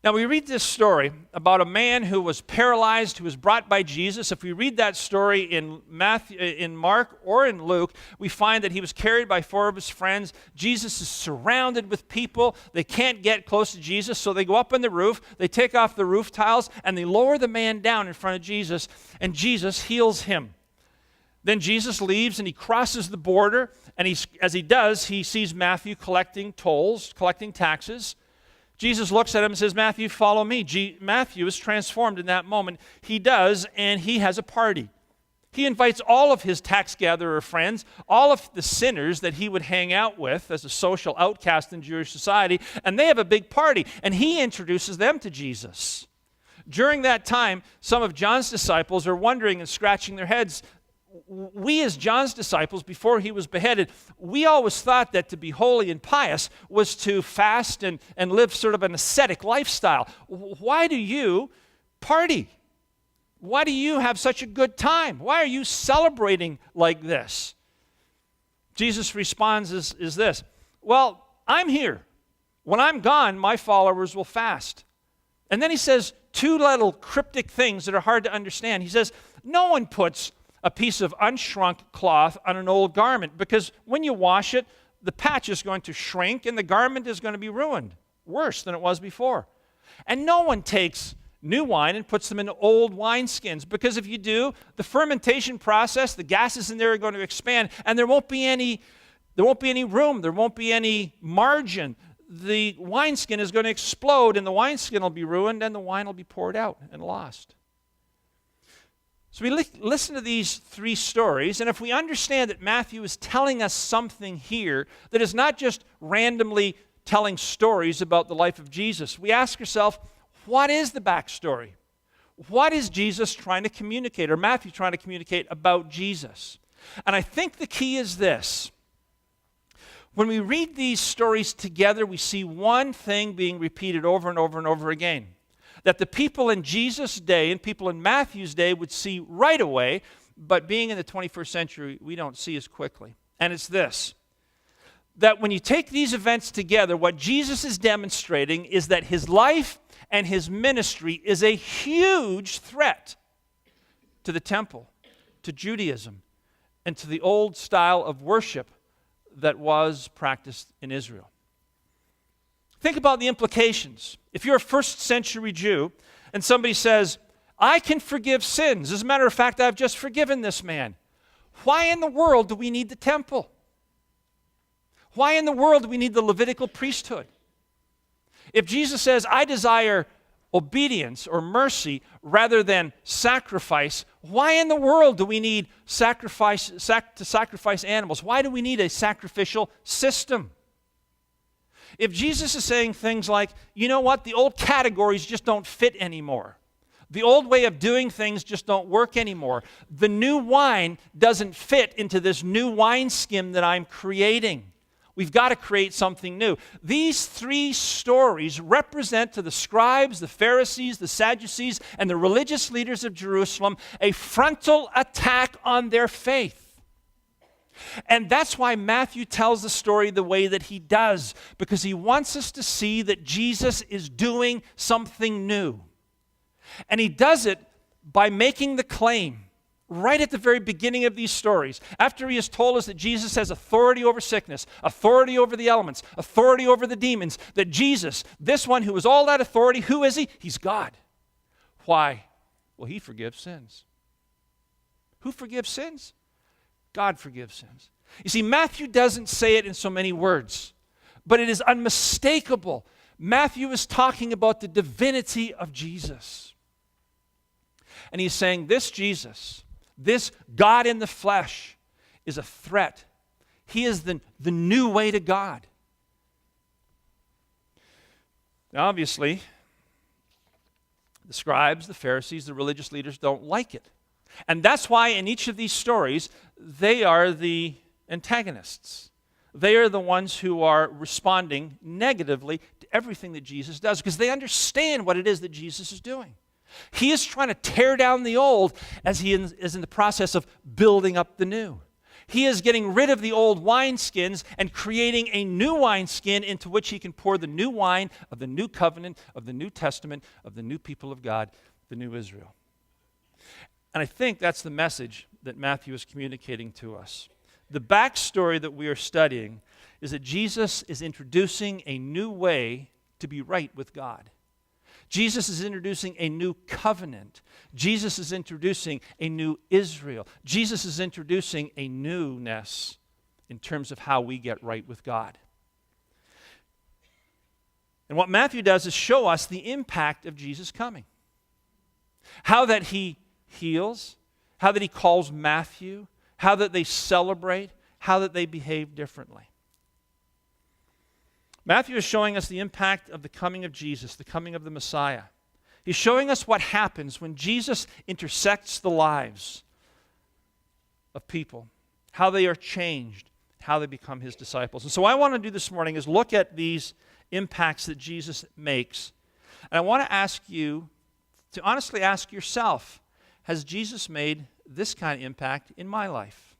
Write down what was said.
Now, we read this story about a man who was paralyzed, who was brought by Jesus. If we read that story in Mark or in Luke, we find that he was carried by four of his friends. Jesus is surrounded with people. They can't get close to Jesus, so they go up on the roof. They take off the roof tiles, and they lower the man down in front of Jesus, and Jesus heals him. Then Jesus leaves, and he crosses the border, and as he does, he sees Matthew collecting tolls, collecting taxes. Jesus looks at him and says, Matthew, follow me. Matthew is transformed in that moment. He does, and he has a party. He invites all of his tax gatherer friends, all of the sinners that he would hang out with as a social outcast in Jewish society, and they have a big party, and he introduces them to Jesus. During that time, some of John's disciples are wondering and scratching their heads. We as John's disciples, before he was beheaded, we always thought that to be holy and pious was to fast and live sort of an ascetic lifestyle. Why do you party? Why do you have such a good time? Why are you celebrating like this? Jesus' response is this: well, I'm here. When I'm gone, my followers will fast. And then he says two little cryptic things that are hard to understand. He says, no one puts a piece of unshrunk cloth on an old garment, because when you wash it, the patch is going to shrink and the garment is going to be ruined, worse than it was before. And no one takes new wine and puts them in old wineskins, because if you do, the fermentation process, the gases in there are going to expand, and there won't be any room, there won't be any margin. The wineskin is going to explode, and the wineskin will be ruined, and the wine will be poured out and lost. So we listen to these three stories, and if we understand that Matthew is telling us something here that is not just randomly telling stories about the life of Jesus, we ask ourselves, what is the backstory? What is Jesus trying to communicate, or Matthew trying to communicate about Jesus? And I think the key is this. When we read these stories together, we see one thing being repeated over and over and over again, that the people in Jesus' day and people in Matthew's day would see right away, but being in the 21st century, we don't see as quickly. And it's this: that when you take these events together, what Jesus is demonstrating is that his life and his ministry is a huge threat to the temple, to Judaism, and to the old style of worship that was practiced in Israel. Think about the implications. If you're a first century Jew and somebody says, I can forgive sins. As a matter of fact, I've just forgiven this man. Why in the world do we need the temple? Why in the world do we need the Levitical priesthood? If Jesus says, I desire obedience or mercy rather than sacrifice, why in the world do we need to sacrifice animals? Why do we need a sacrificial system? If Jesus is saying things like, you know what, the old categories just don't fit anymore. The old way of doing things just don't work anymore. The new wine doesn't fit into this new wineskin that I'm creating. We've got to create something new. These three stories represent to the scribes, the Pharisees, the Sadducees, and the religious leaders of Jerusalem a frontal attack on their faith. And that's why Matthew tells the story the way that he does, because he wants us to see that Jesus is doing something new. And he does it by making the claim right at the very beginning of these stories, after he has told us that Jesus has authority over sickness, authority over the elements, authority over the demons, that Jesus, this one who has all that authority, who is he? He's God. Why? Well, he forgives sins. Who forgives sins? God forgives sins. You see, Matthew doesn't say it in so many words, but it is unmistakable. Matthew is talking about the divinity of Jesus. And he's saying this Jesus, this God in the flesh, is a threat. He is the new way to God. Now, obviously, the scribes, the Pharisees, the religious leaders don't like it. And that's why in each of these stories, they are the antagonists. They are the ones who are responding negatively to everything that Jesus does, because they understand what it is that Jesus is doing. He is trying to tear down the old as he is in the process of building up the new. He is getting rid of the old wineskins and creating a new wineskin into which he can pour the new wine of the new covenant, of the New Testament, of the new people of God, the new Israel. And I think that's the message that Matthew is communicating to us. The backstory that we are studying is that Jesus is introducing a new way to be right with God. Jesus is introducing a new covenant. Jesus is introducing a new Israel. Jesus is introducing a newness in terms of how we get right with God. And what Matthew does is show us the impact of Jesus coming. How that he heals, how that he calls Matthew, how that they celebrate, how that they behave differently. Matthew is showing us the impact of the coming of Jesus, the coming of the Messiah. He's showing us what happens when Jesus intersects the lives of people, how they are changed, how they become his disciples. And so what I want to do this morning is look at these impacts that Jesus makes. And I want to ask you to honestly ask yourself, has Jesus made this kind of impact in my life?